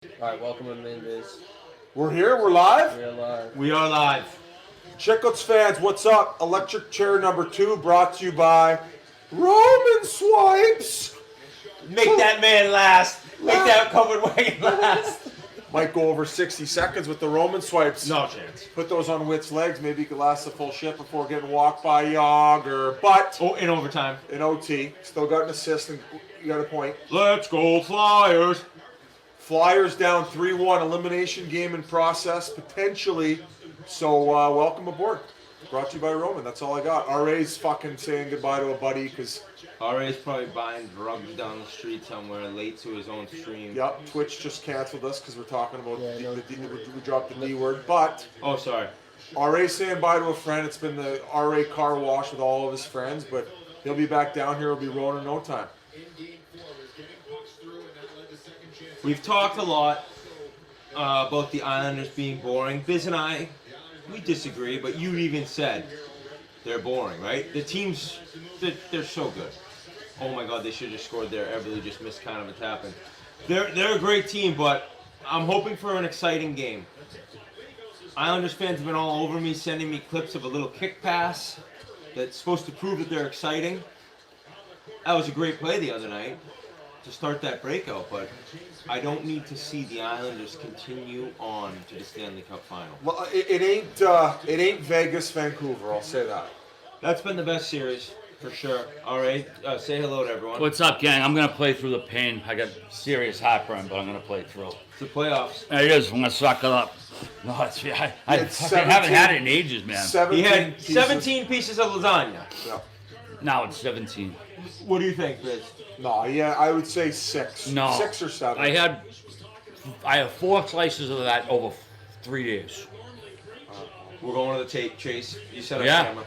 Alright, welcome to Main Biz. We're here, we're live. We are live. We are live. Chicklets fans, what's up? Electric chair number 2 brought to you by Roman Swipes. Make that man last. Make that covered wagon last. Might go over 60 seconds with the Roman Swipes. No chance. Put those on Witt's legs. Maybe you could last a full shift before getting walked by Yager. But Oh, in overtime. in OT, still got an assist and you got a point. Let's go Flyers. Flyers down 3-1. Elimination game in process, potentially. So welcome aboard. Brought to you by Roman. That's all I got. RA's fucking saying goodbye to a buddy because... RA's probably buying drugs down the street somewhere late to his own stream. Yep, Twitch just canceled us because we're talking about Yeah, we dropped the D word. But Oh, sorry. RA saying bye to a friend. It's been the RA car wash with all of his friends, but he'll be back down here. He'll be rolling in no time. We've talked a lot about the Islanders being boring. Biz and I, we disagree, but you even said they're boring, right? The teams, they're so good. Oh my God, they should have scored there. Everly just missed kind of a tap in. They're a great team, but I'm hoping for an exciting game. Islanders fans have been all over me, sending me clips of a little kick pass that's supposed to prove that they're exciting. That was a great play the other night to start that breakout, but I don't need to see the Islanders continue on to the Stanley Cup final. Well, it ain't Vegas, Vancouver. I'll say that. That's been the best series for sure. All right, say hello to everyone. What's up, gang? I'm gonna play through the pain. I got serious heartburn, but I'm gonna play through. It's the playoffs. It is. I'm gonna suck it up. No, it's I It's fucking haven't had it in ages, man. 17 He had pieces. 17 pieces of lasagna. Yeah. Now it's 17. What do you think, Biz? No, yeah, I would say 6. No, 6 or 7. I had 4 slices of that over 3 days. We're going to the tape, Chase. You set up Yeah. camera.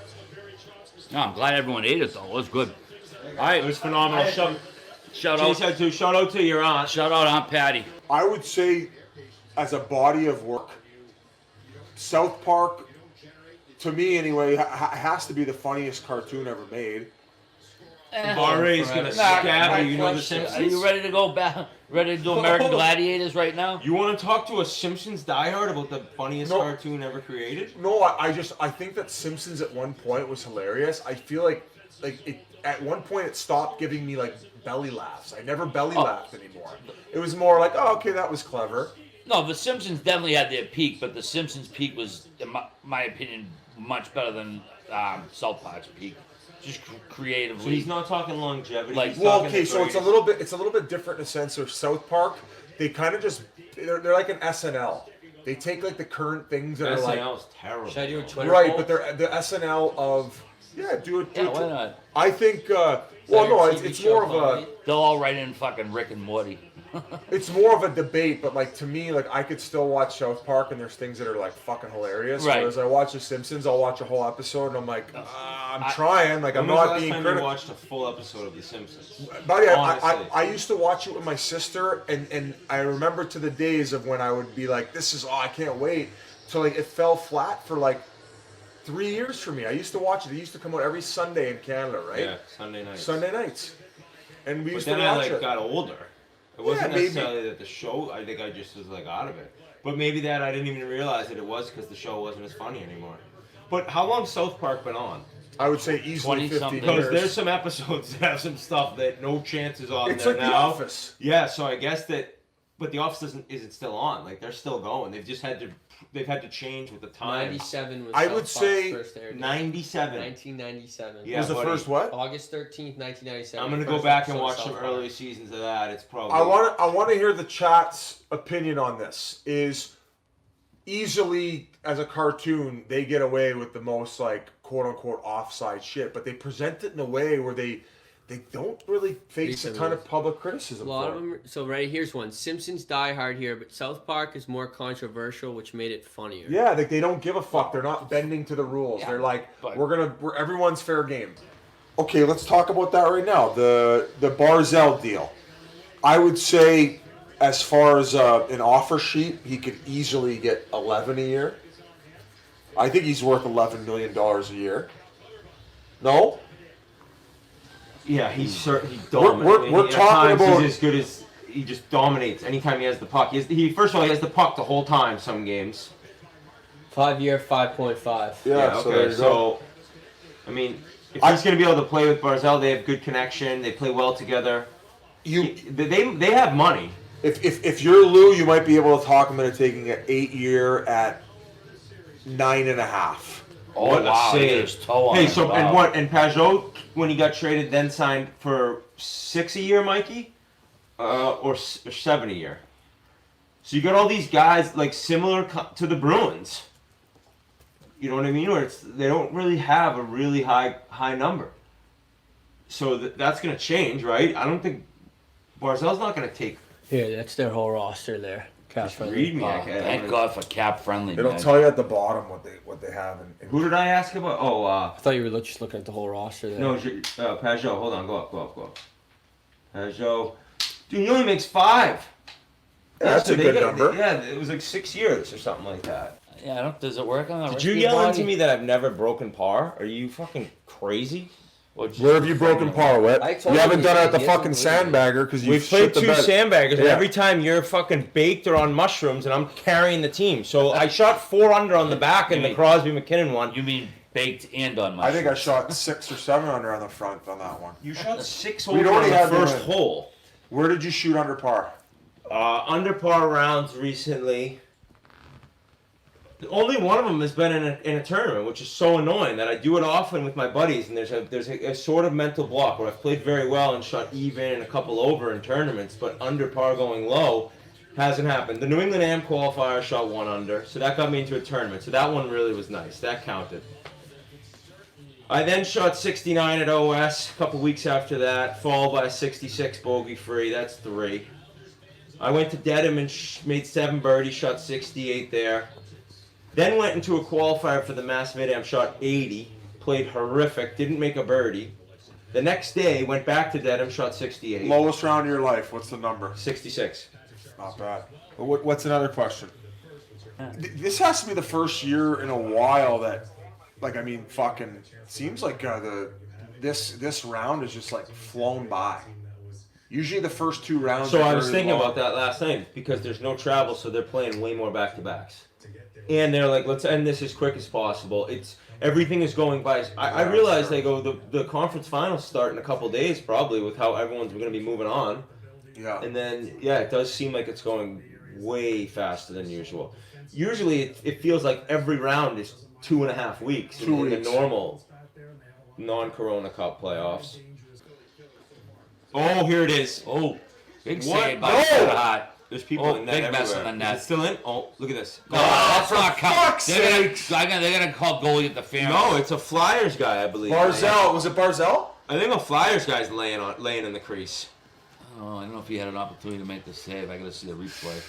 No, I'm glad everyone ate it though. It was good. All right, It was phenomenal. Shout shout out to your aunt. out Aunt Patty. I would say, as a body of work, South Park, to me anyway, has to be the funniest cartoon ever made. RA's gonna stab you. You know the Simpsons? Are you ready to go back? Ready to do American Gladiators right now? You want to talk to a Simpsons diehard about the funniest No. cartoon ever created? No, I think that Simpsons at one point was hilarious. I feel like it, at one point it stopped giving me like belly laughs. I never belly laughed anymore. It was more like, oh, okay, that was clever. No, the Simpsons definitely had their peak, but the Simpsons peak was, in my opinion, much better than South Park's peak. Just creatively. So he's not talking longevity. Like- he's Well, talking okay, the so it's a little bit different in the sense of South Park. They kind of just they're like an SNL. They take like the current things that are like SNL's terrible. Should I do a Twitter right, poll? but they're the SNL of do it. Yeah, why not? I think. Well, no, it's more of a. They'll all write in fucking Rick and Morty. It's more of a debate, but like to me, like I could still watch South Park, and there's things that are like fucking hilarious. Right. Whereas I watch The Simpsons, I'll watch a whole episode, and I'm like, I'm trying, like I'm When was the not last being time you critical. watched a full episode of The Simpsons? Buddy, Honestly. I used to watch it with my sister, and I remember to the days of when I would be like, this is, I can't wait. So like it fell flat for like 3 years for me. I used to watch it. It used to come out every Sunday in Canada, right? Yeah, Sunday night. Sunday nights. And we But used then to I watch like it. got older. It wasn't maybe. necessarily that the show. I think I just was like out of it. But maybe that I didn't even realize that it was because the show wasn't as funny anymore. But how long's South Park been on? I would say easily 20 15 something. years. Because there's some episodes that have some stuff that no chances on It's there like now. The Office. Yeah, so I guess that, but The Office isn't still on. Like they're still going. They've had to change with the time. 97 was I South would Park's say first air date. 97. 1997. Yeah. was the buddy. first what? August 13th, 1997. I'm gonna go first back and episode of watch South some Park. early seasons of that. It's probably. I want to hear the chat's opinion on this. Is easily as a cartoon they get away with the most like quote unquote offside shit, but they present it in a way where they don't really face a ton of public A criticism. lot for of it. them. So here's one. Simpsons Die Hard here, but South Park is more controversial, which made it funnier. Yeah, like they don't give a fuck. They're not bending to the rules. Yeah, They're like, but- we're everyone's fair game. Okay, let's talk about that right now. The Barzell deal. I would say, as far as an offer sheet, he could easily get 11 a year. I think he's worth $11 million a year. No? Yeah, he's certainly We're talking about- He's as good as he just dominates anytime he has the puck. He first of all, he has the puck the whole time. Some games. 5-year, 5.5. Yeah, so there you go. I mean, if he's going to be able to play with Barzal, they have good connection. They play well together. They have money. If you're Lou, you might be able to talk him into taking an 8-year at 9.5. Oh, What a wow. He save. hit his toe on Hey, it. so Wow. and what? And Pajot, when he got traded, then signed for 6 a year, Mikey, or 7 a year. So you got all these guys like similar to the Bruins. You know what I mean? Where they don't really have a really high number. So that's going to change, right? I don't think Barzal's not going to take. Here, that's their whole roster there. Just read me. Oh, thank God for cap friendly. It'll man. tell you at the bottom what they have. Who did I ask about? Oh, I thought you were just looking at the whole roster there. no, Pajot. Hold on, go up. Pajot. Dude, he only makes 5. Yeah, that's a good number. Yeah, it was like 6 years or something like that. Yeah, does it work on the Did you yell into me that I've never broken par? Are you fucking crazy? Where have you broken par, Whit? I You told haven't you, done it at the he fucking hasn't believed sandbagger because you We've played 2 sandbaggers, and Yeah. every time you're fucking baked or on mushrooms, and I'm carrying the team. So I shot 4 under on the back in the Crosby McKinnon one. You mean baked and on I think I mushrooms. shot 6 or 7 under on the front on that one. You shot 6 We'd over on already the had the first win. hole. Where did you shoot under par? Under par rounds recently. Only one of them has been in a tournament, which is so annoying that I do it often with my buddies, and there's a sort of mental block where I've played very well and shot even and a couple over in tournaments, but under par going low hasn't happened. The New England Am qualifier shot 1 under, so that got me into a tournament. So that one really was nice. That counted. I then shot 69 at OS a couple weeks after that, followed by a 66 bogey free. That's 3. I went to Dedham and made 7 birdies, shot 68 there. Then went into a qualifier for the Mass Mid-Am, shot 80, played horrific, didn't make a birdie. The next day, went back to Dedham, shot 68. Lowest round of your life. What's the number? 66. Not bad. But what's another question? This has to be the first year in a while that, like, I mean, fucking seems like this round is just like flown by. Usually the first 2 rounds. So are I was very thinking long. about that last night because there's no travel, so they're playing way more back-to-backs. And they're like, let's end this as quick as possible. Everything is going by. I realize they go the conference finals start in a couple days probably with how everyone's going to be moving on. Yeah. And then it does seem like it's going way faster than usual. Usually it feels like every round is 2.5 weeks in the normal non-Corona Cup playoffs. Oh, here it is. Oh, big What? save by No! Hot. There's people Oh, in that big mess everywhere. in the net. Is it still in? Oh, look at this. No, that's for not fuck's counting. sakes. They're gonna call goalie at the fair. No, it's a Flyers guy, I believe. Barzell. Was it Barzell? I think a Flyers guy's laying in the crease. Oh, I don't know if he had an opportunity to make the save. I gotta see the replay.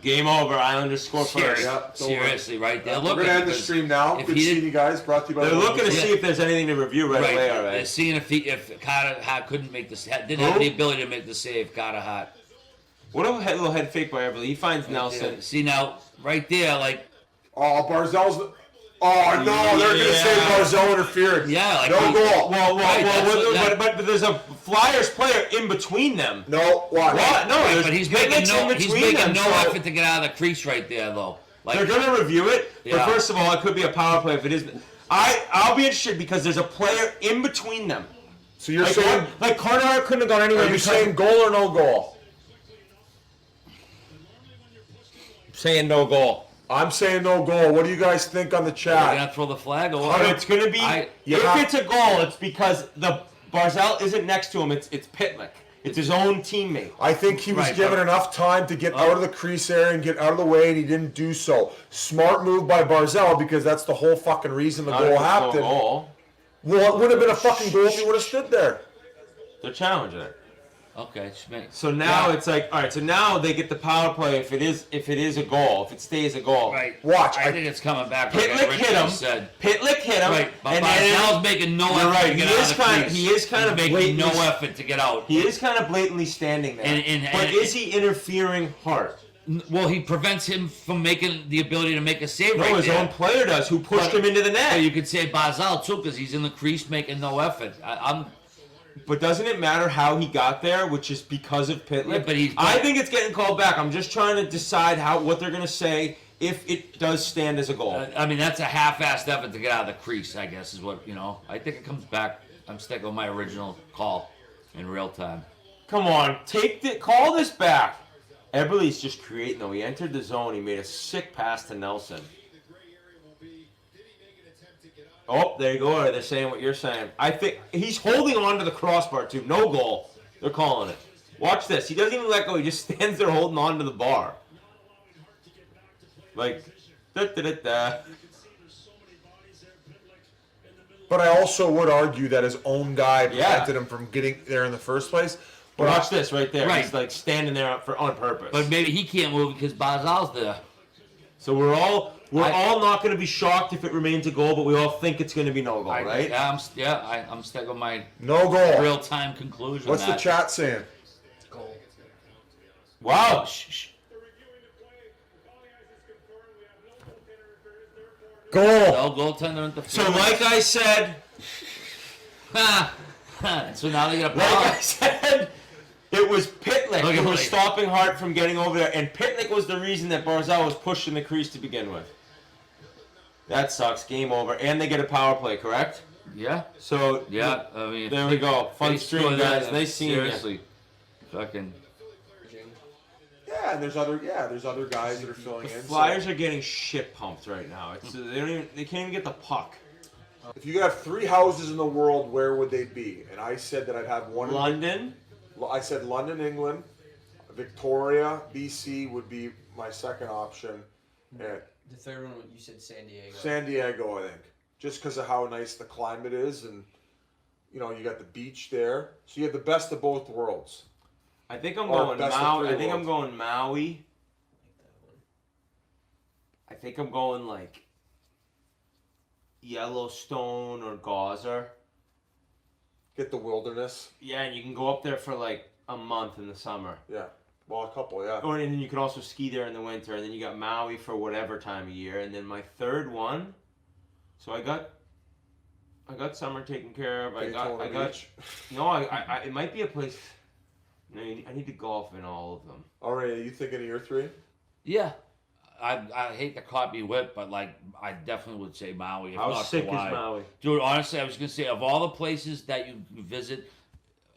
Game over. Islanders score first. Yep, don't Seriously, right there. We're Look gonna at end the stream now. if Good he seeing did- you guys. Brought to you by. They're looking to Yeah. see if there's anything to review right away. All They're right. seeing if Carter Hart couldn't make the didn't have the ability to make the save. Carter Hart. What a little head fake by Everly. He finds Nelson. See now, right there, like Oh, Barzell's. Oh no, they're gonna say Yeah. Barzell interfered. yeah, like No he- goal. Right, that's what- But there's a Flyers player in between them. No, watch. What? No, Right, there's but he's Picnics making no in between them, so effort to get out of the crease right there though. Like They're gonna review it. Yeah. But first of all, it could be a power play if it is. I'll be interested because there's a player in between them. So you're Like, saying? like Carter Hart couldn't have gone anywhere. Are you because- saying goal or no goal? saying no goal? I'm saying no goal. What do you guys think on the they're chat? gonna throw the flag or But what? it's gonna be You if have- it's a goal, it's because the Barzell isn't next to him. It's Pitlick. It's his own teammate. I think he was Right, given but- enough time to get out of the crease area and get out of the way, and he didn't do so. Smart move by Barzell because that's the whole fucking reason the Not if goal it's no happened. goal. Well, it would have been a fucking goal if he would have stood there. They're challenging it. Okay, So now it's like, all right. So now they get the power play if it is a goal, if it stays a goal. right. Watch. I think it's coming back. Like Pitlick Rich hit him. Said. Pitlick hit him. Right, but and Barzell's making no You're effort right, to get he out is of the kind- crease. he is kind He's of making no blatantly- effort to get out. He is kind of blatantly standing there. And but is he interfering hard? Well, he prevents him from making the ability to make a save No, right his there. own player does, who pushed But- him into the net. So you could say Barzell too, because he's in the crease making no effort. But doesn't it matter how he got there, which is because of Pitlick? Yeah, but I think it's getting called back. I'm just trying to decide what they're going to say if it does stand as a goal. I mean, that's a half-assed effort to get out of the crease, I guess, is what, I think it comes back. I'm sticking with my original call in real time. Come on, call this back. Eberle's just creating, though. He entered the zone. He made a sick pass to Nelson. Oh, there you go. They're saying what you're saying. I think he's holding on to the crossbar, too. No goal. They're calling it. Watch this. He doesn't even let go. He just stands there holding on to the bar. Like, da-da-da-da. But I also would argue that his own guy prevented him from getting there in the first place. But watch this right there. Right. He's like standing there on purpose. But maybe he can't move because Barzal's there. So we're all not going to be shocked if it remains a goal, but we all think it's going to be no goal, right? I'm sticking with my No goal. real-time conclusion. What's the chat saying? Goal. Wow. Shh. Goal. No goaltender interference. So like I said, So now they got a like power. I said, it was Pitlick Look at who was Blake. stopping Hart from getting over there, and Pitlick was the reason that Barzal was pushed in the crease to begin with. That sucks. Game over. And they get a power play, correct? Yeah. So Yeah. I mean, there we go. Fun they stream, score that, guys. Nice seeing you. seriously. Fucking. Yeah, and there's other guys that are filling in. Flyers are getting shit pumped right now. They can't even get the puck. If you could have 3 houses in the world, where would they be? And I said that I'd have one. London. I said London, England. Victoria, BC would be my second option. And The third one, you said San Diego. San Diego, I think, just because of how nice the climate is, and you got the beach there, so you have the best of both worlds. I think I'm Or going best of Maui. three I think I'm worlds. going Maui. I think I'm going like Yellowstone or Gaza. Get the wilderness. Yeah, and you can go up there for like a month in the summer. Yeah, well, a couple, yeah. Or and then you can also ski there in the winter, and then you got Maui for whatever time of year, and then my third one. So I got summer taken care of. I Daytona got. Beach. No, I it might be a place. No, I need to golf in all of them. All right, are you thinking of your 3? Yeah. I hate to copy Whip, but like I definitely would say Maui. If How not sick Hawaii. is Maui? Dude, honestly, I was gonna say of all the places that you visit,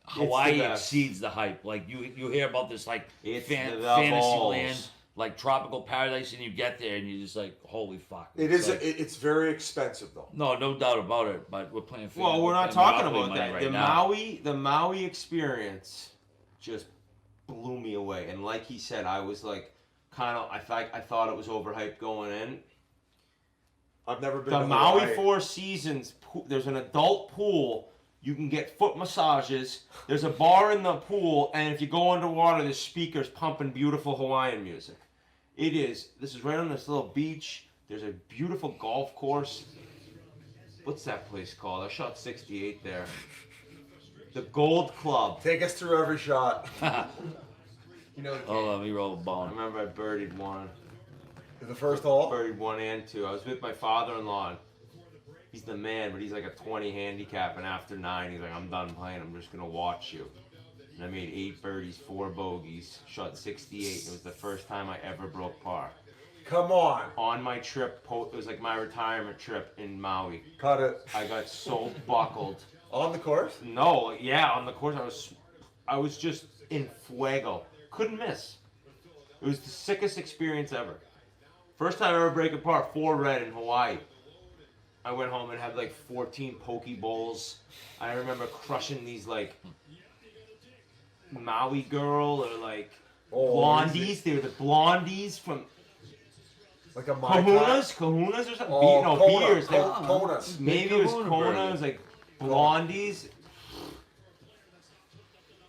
Hawaii best. exceeds the hype. Like you hear about this like It's fantasy balls. land, like tropical paradise, and you get there and you're just like, holy fuck. It It's is. like, It's very expensive though. no doubt about it. But we're playing. Well, we're not playing talking Monopoly about money that. right The now. the Maui experience just blew me away. And like he said, I was like, I thought it was overhyped going in. I've never been The to Maui Hawaii. Four Seasons. There's an adult pool. You can get foot massages. There's a bar in the pool, and if you go underwater, there's speakers pumping beautiful Hawaiian music. This is right on this little beach. There's a beautiful golf course. What's that place called? I shot 68 there. The Gold Club. Take us through every shot. Oh, let me roll a I bone. remember I birdied one. The first hole. Birdied 1 and 2. I was with my father-in-law. He's the man, but he's like a 20 handicap, and after 9, he's like, I'm done playing. I'm just going to watch you. And I made 8 birdies, 4 bogeys, shot 68. It was the first time I ever broke par. Come on. On my trip, it was like my retirement trip in Maui. Cut it. I got so buckled. On the course? No, yeah, on the course, I was just in fuego. Couldn't miss. It was the sickest experience ever. First time I ever break a par, 4 red in Hawaii. I went home and had like 14 poke bowls. I remember crushing these like Maui girl or like blondies. They were the blondies from Like a Kahunas or something. Oh, No, Kona. beers. They were- Konas. Maybe it was Kahuna Kona. burger. It was like blondies.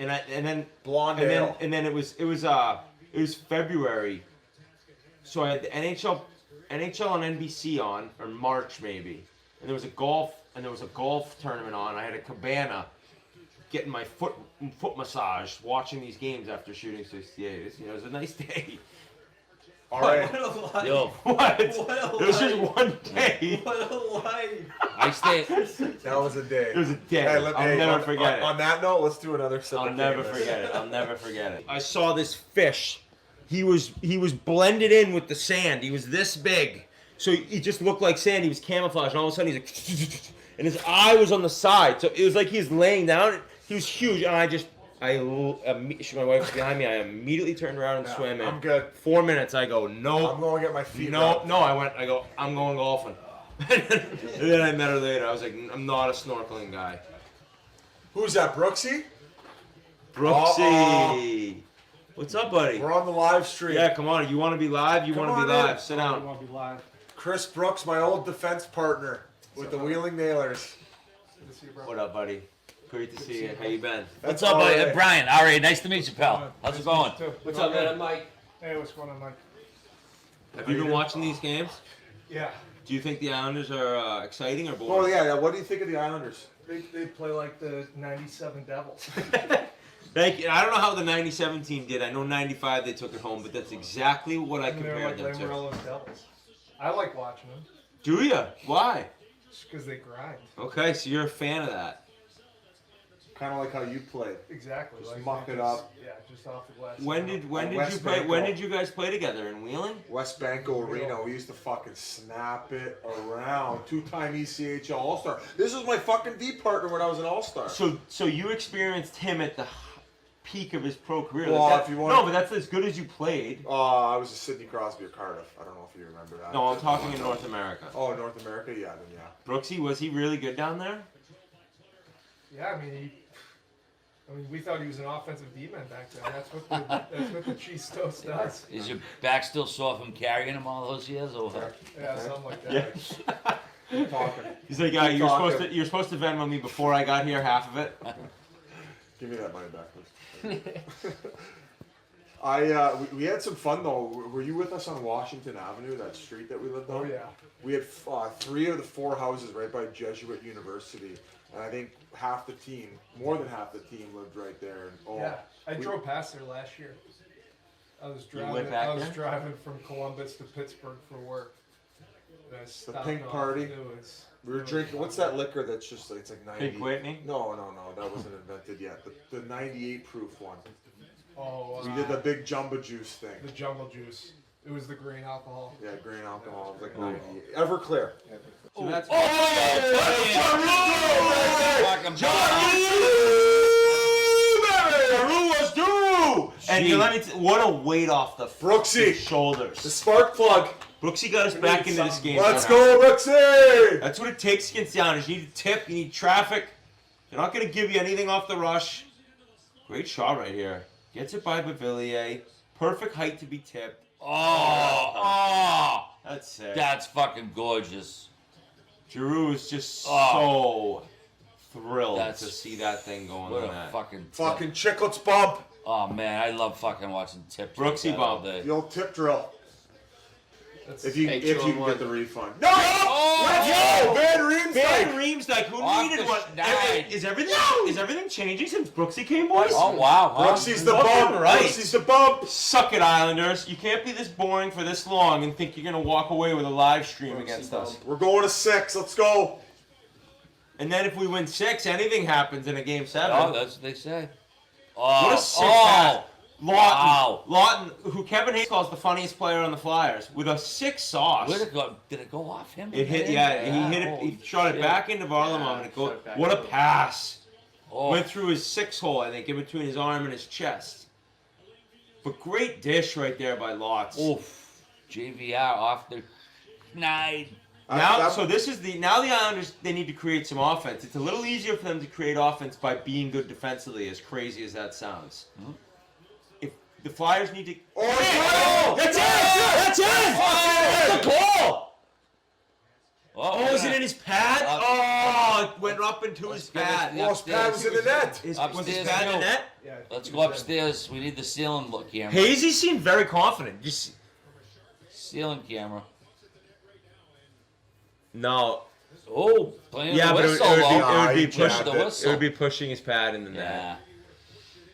And then Blonde ale. and then it was February, so I had the NHL on NBC on, or March maybe, and there was a golf tournament on. I had a cabana, getting my foot massage, watching these games after shooting 68. It was a nice day. All right. What a life. Yo, What? What a It was just life. one day. What a life. I stay. That was a day. It was a day. Hey, I'll never on, forget it. On that note, let's do another sip I'll of never Guinness. forget it. I'll never forget it. I saw this fish. He was blended in with the sand. He was this big. So he just looked like sand. He was camouflaged. And all of a sudden he's like, and his eye was on the side. So it was like he was laying down. He was huge. And my wife was behind me. I immediately turned around and swam in. I'm good. 4 minutes. I go, nope. I'm going to get my feet No, rubbed. no, I go, I'm going golfing. And then I met her later. I was like, I'm not a snorkeling guy. Who's that, Brooksy? Brooksy. What's up, buddy? We're on the live stream. Yeah, come on. You want to be live? You Come want to be on in. live? Sit down. want to be live. Chris Brooks, my old defense partner with the Wheeling Nailers. Good to see you, bro. What up, buddy? Great to see you. How you been? What's That's up, all buddy? right. Brian. All right, nice to meet you, pal. How's Nice it to meet going? you, too. What's Going up, man? good. I'm Mike. Hey, what's going on, Mike? Have you been watching these games? Yeah. Do you think the Islanders are exciting or Oh, boring? yeah. What do you think of the Islanders? They play like the 97 Devils. Thank you. I don't know how the 97 team did. I know 95 they took it home, but that's exactly what I And they're compared like them to. Lamoriello's Devils. I like watching them Do you? Why? just because they grind. Okay, so you're a fan of that. Kind of like how you played. Exactly. Just like muck they it just- up. Yeah, just off the glass. When did At you West play? When Bank. did you guys play together in Wheeling? West Banco Arena, we used to fucking snap it around. Two-time ECHL All-Star. This was my fucking D partner when I was an All-Star. So you experienced him at the peak of his pro career. Well, Like if you want- no, but that's as good as you played. I was a Sidney Crosby of Cardiff. I don't know if you remember that. No, I'm talking in North America. Oh, North America? Yeah, then yeah. Brooksy, was he really good down there? Yeah, I mean, we thought he was an offensive D-man back then. That's what the cheese toast does. Is your back still sore from carrying him all those years, or what? Yeah, something like that. Talking. He's like, Keep talking. you're supposed to Venmo me before I got here, half of it. Give me that money back, please. We had some fun though. Were you with us on Washington Avenue, that street that we lived on? Oh yeah. We had 3 of the 4 houses right by Jesuit University, and I think half the team, more than half the team, lived right there. And, oh, Yeah, I we- drove past there last year. I was went driving. back I was there? driving from Columbus to Pittsburgh for work. And I stopped pink off. party? It was. We were it was drinking. What's that liquor that's just like it's like 90? Big Whitney? No, that wasn't invented yet. The 98 proof one. Oh, We did the big jumbo juice thing. the jungle juice. It was the green alcohol. Yeah, grain alcohol. It was like 98. Everclear. So that's Giroux was due! And Gee. let me what a weight off the Brooksy. shoulders. The spark plug. Brooksy got us back into this game. Let's somehow. go, Brooksy! That's what it takes against the Islanders. You need a tip, you need traffic. They're not going to give you anything off the rush. Great shot right here. Gets it by Bavillier. Perfect height to be tipped. Oh, That's sick. that's fucking gorgeous. Giroux is just Oh. so thrilled That's- to see that thing going What on a that. fucking tip. Fucking chicklets bump. Oh man, I love fucking watching tips. Brooksy like that all bump. day. The old tip drill. That's, If you Hey, can 2-on-1. get the refund. No! Oh! Let's go! Van Riemsdyk! Van Riemsdyk, who Off needed the one? schneid. Is everything changing since Brooksy came, boys? Oh wow, huh? Brooksy's the Fucking bump. right. Brooksy's the bump. Suck it, Islanders. You can't be this boring for this long and think you're going to walk away with a live stream against us. We're going to 6. Let's go. And then if we win 6, anything happens in a game 7. Oh, that's what they say. Oh, What a sick pass. Lawton, Wow. Lawton, who Kevin Hayes calls the funniest player on the Flyers, with a sick sauce. Where'd it go? Did it go off him? It hit, yeah, he hit it. He shot it shit. back into Varlamov, Yeah, and it shot go. it back What a into him. pass! Oh, Went through his 6-hole, I think, in between his arm and his chest. But great dish right there by Lots. oof. JVR off the schneid. So this is now the Islanders. They need to create some offense. It's a little easier for them to create offense by being good defensively, as crazy as that sounds. If the Flyers need to. Oh, That's it! That's it! That's the goal! Oh, is it in his pad? Oh, it went up into his pad. Yeah. Lost pad was in the net. Was his Upstairs, pad in the no. net? yeah, Let's go upstairs. We need the ceiling look camera. Hazy seemed very confident. Just Ceiling camera. no. Oh, playing Yeah, the but whistle. it would though. be Push pushing. the It whistle. would be pushing his pad in the net. Yeah.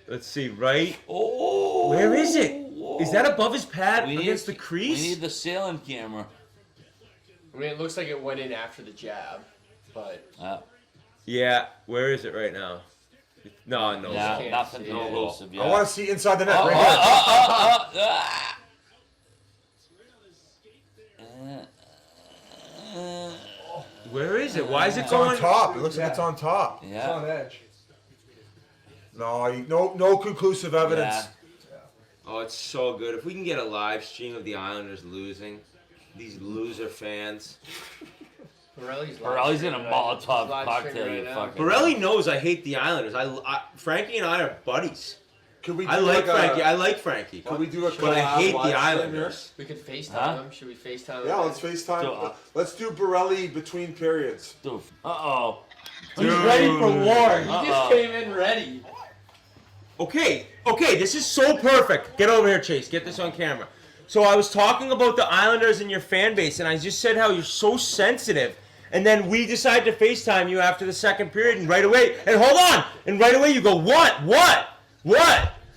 Let's see, right? Oh. Where is it? Whoa. Is that above his pad We against the need crease? the sailing camera. I mean, it looks like it went in after the jab, but Yeah. Where is it right now? No. Yeah, can't nothing see it. conclusive. Yeah. I want to see inside the net. Oh, right oh, here. Where is it? Why is it It's on going? top. It looks like Yeah. it's on top. It's Yeah. on edge. No conclusive evidence. Yeah. Oh, it's so good. If we can get a live stream of the Islanders losing, these loser fans. Borelli's in a Molotov cocktail, you fucking. Borelli knows I hate the Islanders. Frankie and I are buddies. Could we do I like a- Frankie. I like Frankie. Could we do a But I collab hate live the stream Islanders. We could FaceTime Huh? them. Should we FaceTime here? Yeah, them? let's FaceTime. So, Let's do Borelli between periods. Uh-oh. He's ready for war. He Uh-oh. just came in ready. Okay, this is so perfect. Get over here, Chase. Get this on camera. So I was talking about the Islanders and your fan base, and I just said how you're so sensitive. And then we decide to FaceTime you after the second period, and right away, and hold on, and right away you go, what?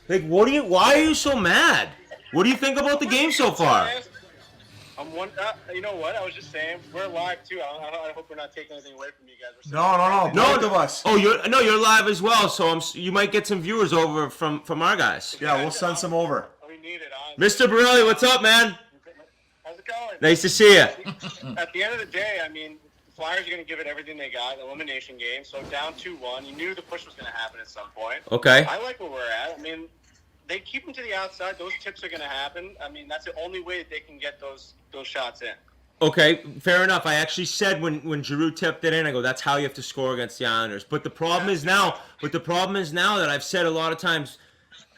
Like, why are you so mad? What do you think about the game so far? You know what? I was just saying, we're live too. I hope we're not taking anything away from you guys. No. Both of us. Oh, you're live as well, so you might get some viewers over from our guys. Yeah, we'll send some over. We need it. Mr. Borelli, what's up, man? How's it going? Nice to see you. At the end of the day, I mean, the Flyers are going to give it everything they got. Elimination game. So down 2-1. You knew the push was going to happen at some point. Okay. I like where we're at. I mean, they keep them to the outside. Those tips are going to happen. I mean, that's the only way that they can get those shots in. Okay, fair enough. I actually said when Giroux tipped it in, I go, that's how you have to score against the Islanders. But the problem is now that I've said a lot of times,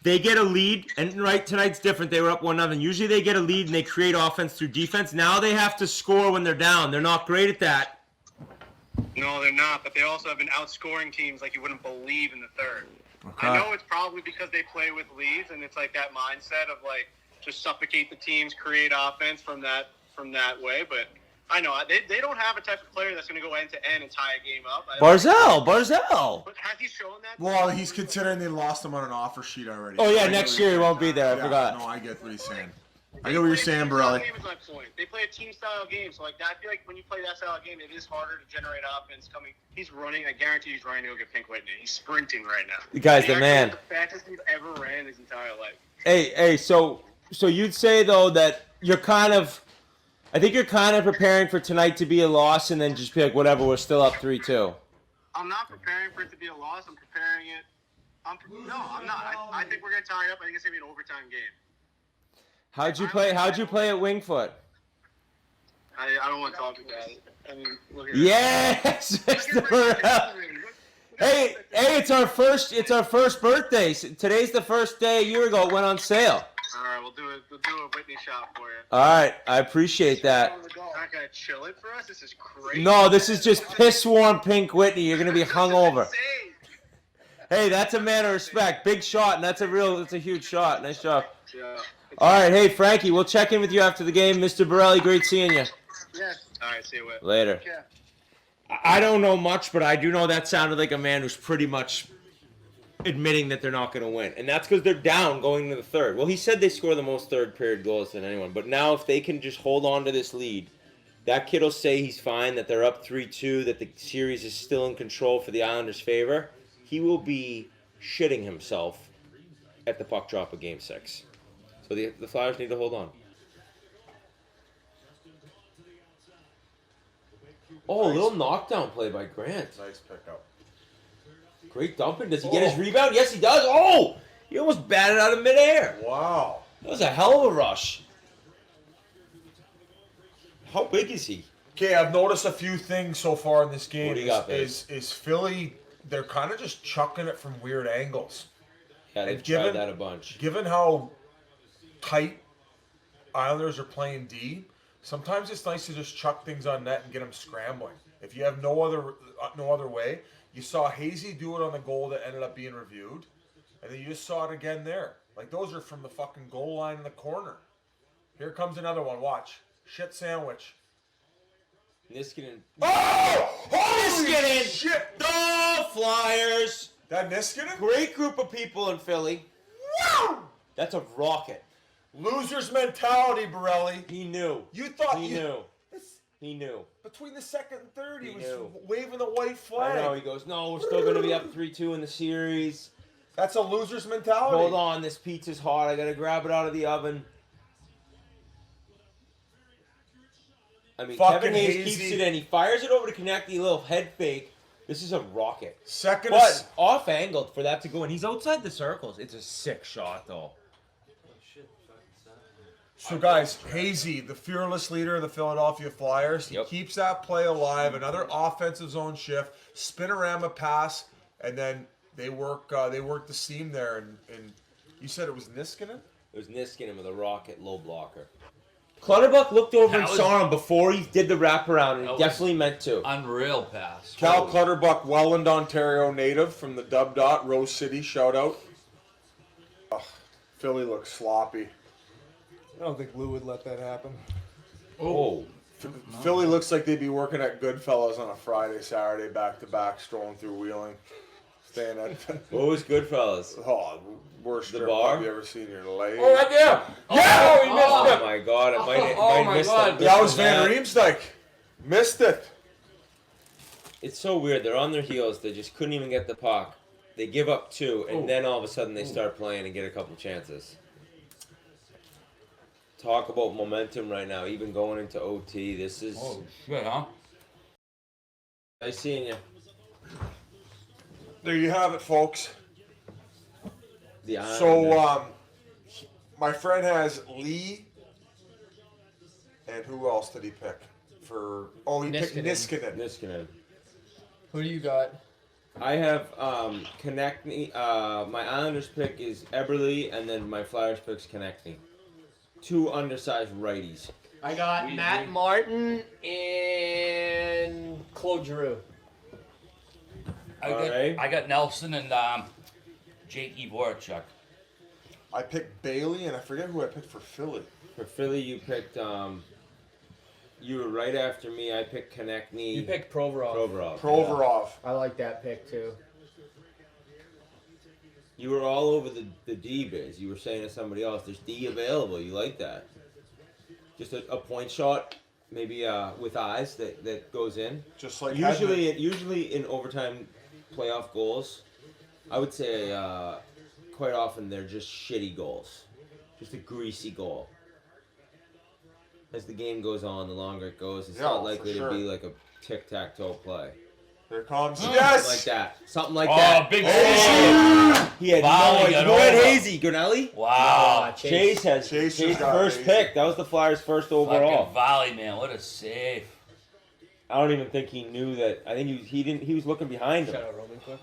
they get a lead, and right, tonight's different. They were up 1-0. Usually they get a lead and they create offense through defense. Now they have to score when they're down. They're not great at that. No, they're not. But they also have been outscoring teams like you wouldn't believe in the third. Okay. I know it's probably because they play with leads, and it's like that mindset of like just suffocate the teams, create offense from that way. But I know they don't have a type of player that's going to go end to end and tie a game up. Barzell. But has he shown that? Well, he's considering they lost him on an offer sheet already. Oh, yeah, I get next what year you're he won't saying. be there. I Yeah, forgot. No, I get what he's saying. I get what you're saying, Borelli. Game is my point. They play a team style game, so like that, I feel like when you play that style of game, it is harder to generate offense coming. He's running. I guarantee he's running to go get Pink Whitney. He's sprinting right now. The guy's the He man. actually is the fastest he's ever ran his entire life. Hey, so you'd say though that I think you're kind of preparing for tonight to be a loss, and then just be like, whatever, we're still up 3-2. I'm not preparing for it to be a loss. I'm preparing it. I'm not. I think we're gonna tie it up. I think it's gonna be an overtime game. How'd you play at Wingfoot? I don't want to talk about it. I mean, look at Yes, Mr. Burrell. Hey, it's our first birthday. Today's the first day a year ago it went on sale. All right, we'll do a Whitney shot for you. All right, I appreciate that. Not gonna chill it for us. This is crazy. No, this is just piss warm Pink Whitney. You're gonna be hungover. Hey, that's a man of respect. Big shot, and that's a huge shot. Nice job. Yeah. All right, hey Frankie, we'll check in with you after the game. Mr. Borelli, great seeing you. Yeah. All right. See you. Whit. Later. Yeah. I don't know much, but I do know that sounded like a man who's pretty much admitting that they're not going to win. And that's because they're down going into the third. Well, he said they score the most third period goals than anyone. But now if they can just hold on to this lead, that kid will say he's fine, that they're up 3-2, that the series is still in control for the Islanders' favor. He will be shitting himself at the puck drop of Game 6. So the Flyers need to hold on. Oh, a little knockdown play by Grant. Nice pickup. Great dumping. Does he get his rebound? Yes, he does. Oh! He almost batted out of midair. Wow. That was a hell of a rush. How big is he? Okay, I've noticed a few things so far in this game. What do you got, Biz? Is Philly, they're kind of just chucking it from weird angles. Yeah, they've And given- tried that a bunch. Given how tight Islanders are playing D, sometimes it's nice to just chuck things on net and get them scrambling. If you have no other way, you saw Hazy do it on the goal that ended up being reviewed, and then you just saw it again there. Like, those are from the fucking goal line in the corner. Here comes another one. Watch. Shit sandwich. Niskanen. Oh! Niskanen! Shit! The Flyers! That Niskanen? Great group of people in Philly. Wow! That's a rocket. Loser's mentality, Borelli. He knew. You thought He you knew. He knew. between the second and third, he He was knew. waving the white flag. I know. He goes, no, we're still going to be up 3-2 in the series. That's a loser's mentality. Hold on, this pizza's hot. I got to grab it out of the oven. I mean, Fucking Kevin Hayes hazy. keeps it in. He fires it over to connect the little head fake. This is a rocket. Second, But off angled for that to go in. He's outside the circles. It's a sick shot, though. so guys, Hazy, the fearless leader of the Philadelphia Flyers, he Yep. keeps that play alive. Another offensive zone shift, spinorama pass, and then they work the seam there. And you said it was Niskanen? It was Niskanen with a rocket low blocker. Clutterbuck looked over and That was- saw him before he did the wraparound, and That he was- definitely meant to. Unreal pass. Cal Clutterbuck, Welland, Ontario native from the Dub Dot, Rose City, shout out. Ugh, Philly looks sloppy. I don't think Lou would let that happen. Oh. Philly looks like they'd be working at Goodfellas on a Friday, Saturday, back to back, strolling through Wheeling. Staying at What was Goodfellas? worst strip bar? club you ever seen in your life. Oh, right there. Yeah! he missed Oh it. my god, I might Oh have my missed God. that. That was Van Riemsdyk. Missed it. It's so weird. They're on their heels. They just couldn't even get the puck. They give up 2, and then all of a sudden they start playing and get a couple chances. Talk about momentum right now, even going into OT. This is. Oh shit, huh? Nice seeing you. There you have it, folks. The So, Islanders. my friend has Lee, and who else did he pick? He picked Niskanen. Niskanen. Who do you got? I have Konechny. My Islanders pick is Eberle, and then my Flyers pick's Konechny. 2 undersized righties. I got Matt Martin and Claude Giroux. Alright. I got Nelson and Jake Ivorchuk. I picked Bailey, and I forget who I picked for Philly. For Philly, you picked. You were right after me. I picked Konechny. You picked Provorov. Provorov. I like that pick too. You were all over the D biz. You were saying to somebody else, "There's D available." You like that? Just a point shot, maybe with eyes that goes in. Just like Usually in overtime playoff goals, I would say quite often they're just shitty goals, just a greasy goal. As the game goes on, the longer it goes, it's not likely to be like a tic-tac-toe play. Here comes. Something Yes! like that. Something like Oh, that. big He had Volley no idea. got Who had over. Hazy? Gonelli? Wow. Chase has Chase Chase has got first Hazy. pick. That was the Flyers' first overall. Fucking volley, man. What a save. I don't even think he knew that. I think he didn't. He was looking behind him. Shout out Roman quick.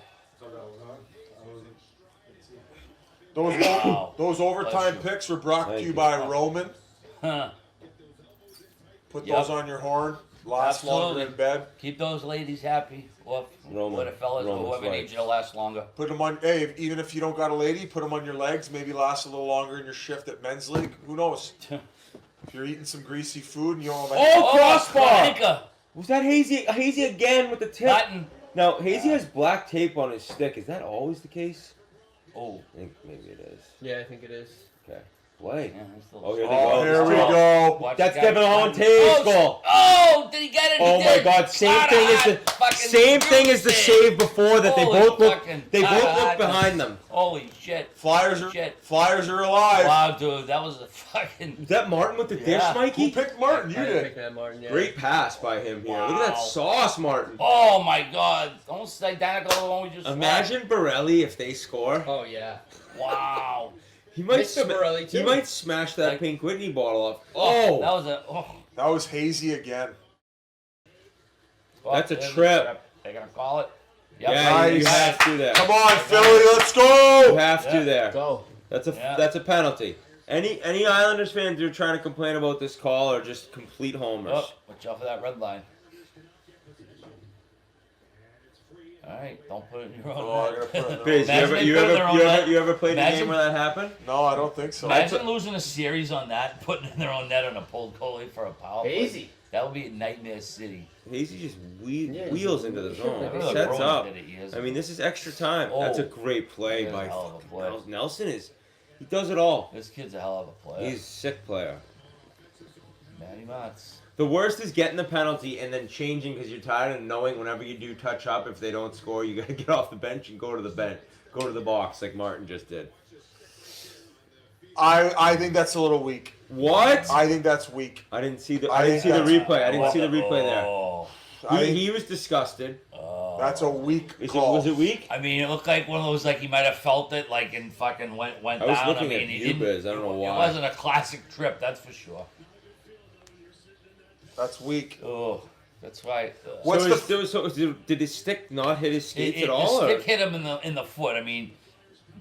Wow. Those overtime Bless you. picks were brought to Thank you you. by Roman. Huh. Put Yep. those on your horn. Last longer in bed. Keep those ladies happy. Or Roman. the fellas, or Roman's whoever right. needs you to last longer. Put them on. Hey, even if you don't got a lady, put them on your legs. Maybe last a little longer in your shift at men's league. Who knows? If you're eating some greasy food and you don't have Oh, crossbar! Anchor. Was that Hazy? Hazy again with the tip. Button. Now Hazy has black tape on his stick. Is that always the case? Oh. I think maybe it is. Yeah, I think it is. Okay. Play. Yeah, that's the Oh, here they Oh, go. here we Oh, go. Watch That's the guy Devin run. Hollante's goal. Oh, did he get it? He Oh my did. God! Same Carter thing as Hart the fucking same thing as the save. save before that. Holy They both look. fucking They both Carter look Hart. behind them. Holy shit. Flyers are Shit. Flyers are alive. Wow, dude, that was a fucking. Is that Martin with the dish, Yeah. Who Mikey? picked Martin? You I did. picked Matt Martin. Yeah. Great pass by him here. Look at that Wow. sauce, Martin. Oh my God! Almost identical to the one we just. Imagine Borelli if they score. Oh yeah. Watched. Wow. He might Mr. Borelli, he too. might smash that Like- Pink Whitney bottle off. That Oh, was a. Oh. That was Hazy again. That's a There's trip. They're gonna call it. Yep. yeah, you Nice. have to there. Come on, Philly, let's You go. have Yeah. to there. Go. That's a Yeah. that's a penalty. Any Islanders fans who are trying to complain about this call are just complete homers. Oh, watch out for that red line. All right, don't put it in your own. Oh, I gotta put it in Biz, Imagine they put it in their own net. you ever played a Imagine- game where that happened? No, I don't think so. Imagine losing a series on that, putting it in their own net on a pulled goalie for a power play. Hazy. That would be a nightmare city. Hazy just Yeah, wheels into the zone. Remember He the sets Bruins up. did it years I mean, this is extra time. Oh, That's a great play that is by a hell of a fucking play. Nelson. He does it all. This kid's a hell of a player. He's a sick player. Matty Motts. The worst is getting the penalty and then changing because you're tired and knowing whenever you do touch up, if they don't score, you gotta get off the bench and go to the box like Martin just did. I think that's a little weak. What? I think that's weak. I didn't see the I think replay. I didn't see the replay there. Oh. I think He was disgusted. that's a weak Was call. it weak? I mean, it looked like one of those, like he might have felt it, like, and fucking went I was down. looking I mean, at he you, didn't. Biz. I don't know why. It wasn't a classic trip, that's for sure. That's weak. Oh, that's right. What's Did his stick not hit his skates at The all? stick Or? hit him in the foot. I mean,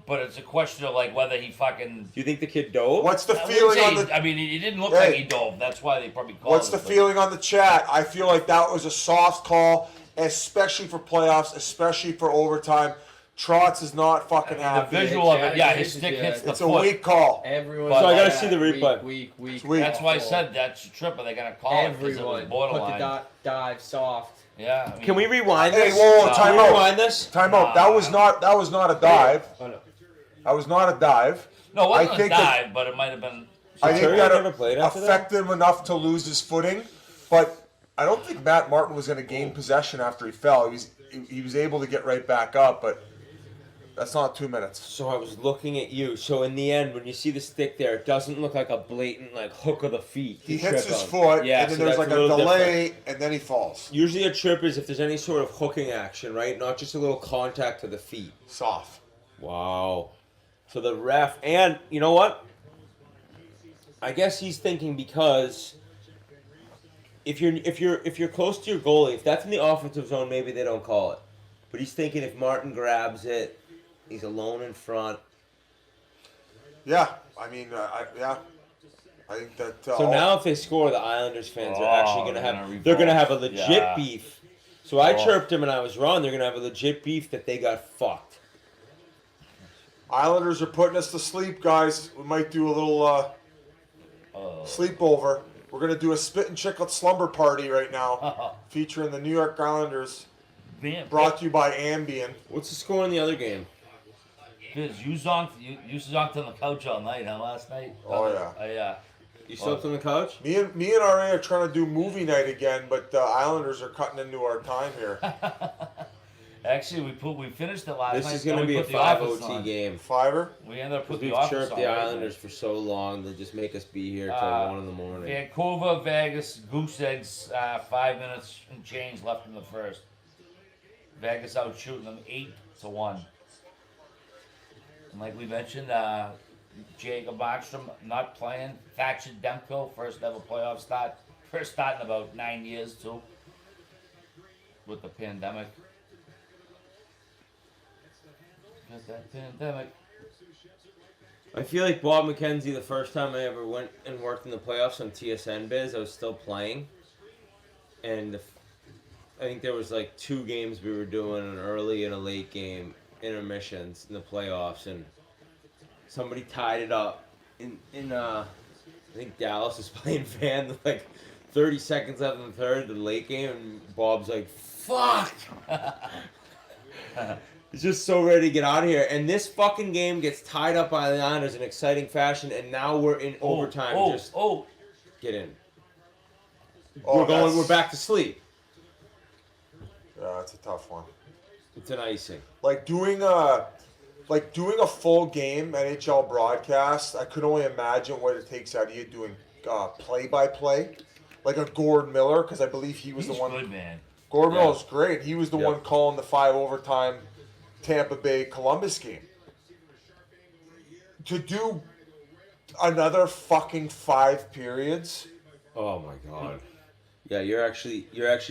but it's a question of like whether he fucking. Do you think the kid dove? What's the I wouldn't feeling say on he- the? I mean, he didn't look Hey. like he dove. That's why they probably called What's it. the but- feeling on the chat? I feel like that was a soft call, especially for playoffs, especially for overtime. Trotz is not fucking The happy. visual of it, yeah, Yeah, his stick hits the It's a foot. weak call. Everyone. So I gotta see the replay. Weak. weak. That's why I said that's a trip, but they're gonna call it because it was Everyone. borderline. Put the dive soft. Yeah. I mean, Can we rewind Hey, this? whoa, No. Can time we out. rewind this? Time out. That was not a dive. Oh no. That was not a dive. No, it wasn't I a think that- dive, but it might have been. I think Terry that never played after that? affected him enough to lose his footing, but I don't think Matt Martin was going to gain possession after he fell. He was able to get right back up, but that's not 2 minutes. So I was looking at you. So in the end, when you see the stick there, it doesn't look like a blatant like hook of the feet. He to hits trip his on. foot, Yeah, and then so there's that's like a little delay, different. and then he falls. Usually a trip is if there's any sort of hooking action, right? Not just a little contact to the feet. Soft. Wow. So the ref, and you know what? I guess he's thinking because if you're close to your goalie, if that's in the offensive zone, maybe they don't call it. But he's thinking if Martin grabs it, he's alone in front. Yeah, I mean, I think that. So now if they score, the Islanders fans are actually they're gonna they're gonna have a revolt. legit Yeah. beef. So I Oh. chirped him and I was wrong. They're gonna have a legit beef that they got fucked. Islanders are putting us to sleep, guys. We might do a little sleepover. We're gonna do a spit and chiclet slumber party right now, featuring the New York Islanders. Man, Brought to you by Ambien. What's the score in the other game? Biz, you zonked on the couch all night, huh? Last night. Oh, yeah. Yeah. You slept on the couch? Me and RA are trying to do movie night again, but the Islanders are cutting into our time here. Actually, we finished it last night. This is then gonna we be a put the 5 Office OT on. game. Fiver. We ended up putting We've the Office chirped on. the right? Islanders for so long, they just make us be here till 1 in the morning. Vancouver, Vegas, Goose Eggs, 5 minutes and change left in the first. Vegas out shooting them 8-1. And like we mentioned, Jacob Markstrom not playing. Thatcher Demko, first ever playoff start. First start in about 9 years, too. With the pandemic. Got that pandemic. I feel like Bob McKenzie, the first time I ever went and worked in the playoffs on TSN Biz, I was still playing. And I think there was like 2 games we were doing, an early and a late game, intermissions in the playoffs, and somebody tied it up in I think Dallas was playing Van, like 30 seconds left in the third, the late game, and Bob's like, fuck! He's just so ready to get out of here. And this fucking game gets tied up by the Islanders in exciting fashion, and now we're in overtime. Just get in. Oh, We're back to sleep. Yeah, that's a tough one. It's an icing. Like doing a full game NHL broadcast. I could only imagine what it takes out of you doing play-by-play, like a Gord Miller, because I believe he was He's the one. good, man. Gord Yeah. Miller's great. He was the Yeah. one calling the 5 overtime Tampa Bay Columbus game. To do another fucking 5 periods. Oh my god. Yeah, you're actually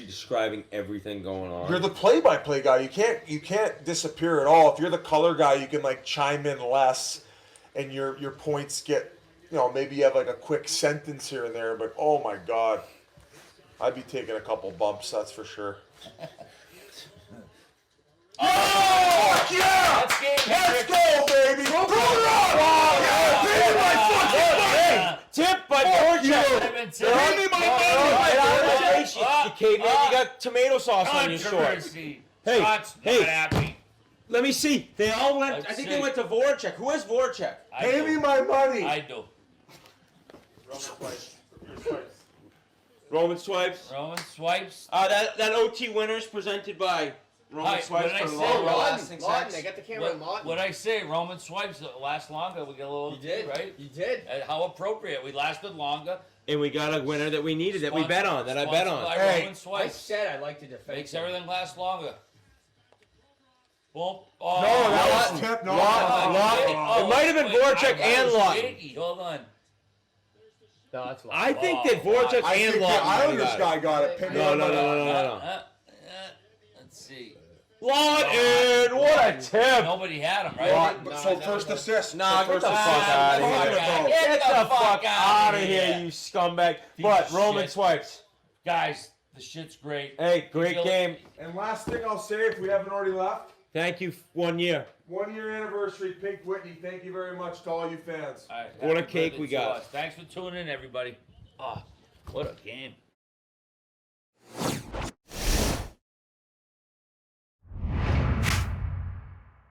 describing everything going on. You're the play-by-play guy. You can't disappear at all. If you're the color guy, you can like chime in less, and your points get, maybe you have like a quick sentence here and there. But oh my god, I'd be taking a couple bumps. That's for sure. Oh yeah! Let's game, Let's Hendrick. go, baby! Put it on! Yeah, pay my fucking money! Tip, but Fuck you! Pay me my money! You caveman, you got tomato sauce on your shorts. Controversy. Hey, Scott's hey. not happy. Let me see. They all went. Let's I think see. they went to Voracek. Who has Voracek? I Pay do. me my money. I do. Roman swipes. Roman swipes. That OT winners presented by Roman Hi, swipes what did I for say? long Lawton, lasting Lawton, sex. I got the camera on Lawton. What I say? Roman swipes last longer. We get a little You did, right? You did. How appropriate. We lasted longer. And we got a winner that we needed, that we bet on, that I bet Sponsored on. by Hey, Roman I swipes. said I like to defend. Makes everything last longer. Boom. Oh, No, that was tip. No, Lawton, Lawton. It might have been Voracek and Lawton. Shaky. Hold on. No, that's Lawton. I think that Voracek I and think the Lawton. Islanders got it. guy got it. Pay me No, my no, money. no, no, no, no. Let's see. Lawton, what a tip! Nobody had him, right? Lawton, No, so that first was- assist. Nah, So get first the assist. fuck outta Talking here. about. Get the fuck out outta of here, here. you scumbag. Piece But of Roman shit. swipes. Guys, the shit's great. Hey, great feel it? game. And last thing I'll say, if we haven't already left, Thank you, 1 year. 1 year anniversary, Pink Whitney. Thank you very much to all you fans. All right, What a happy cake birthday we to got. us. Thanks for tuning in, everybody. Oh, what a game.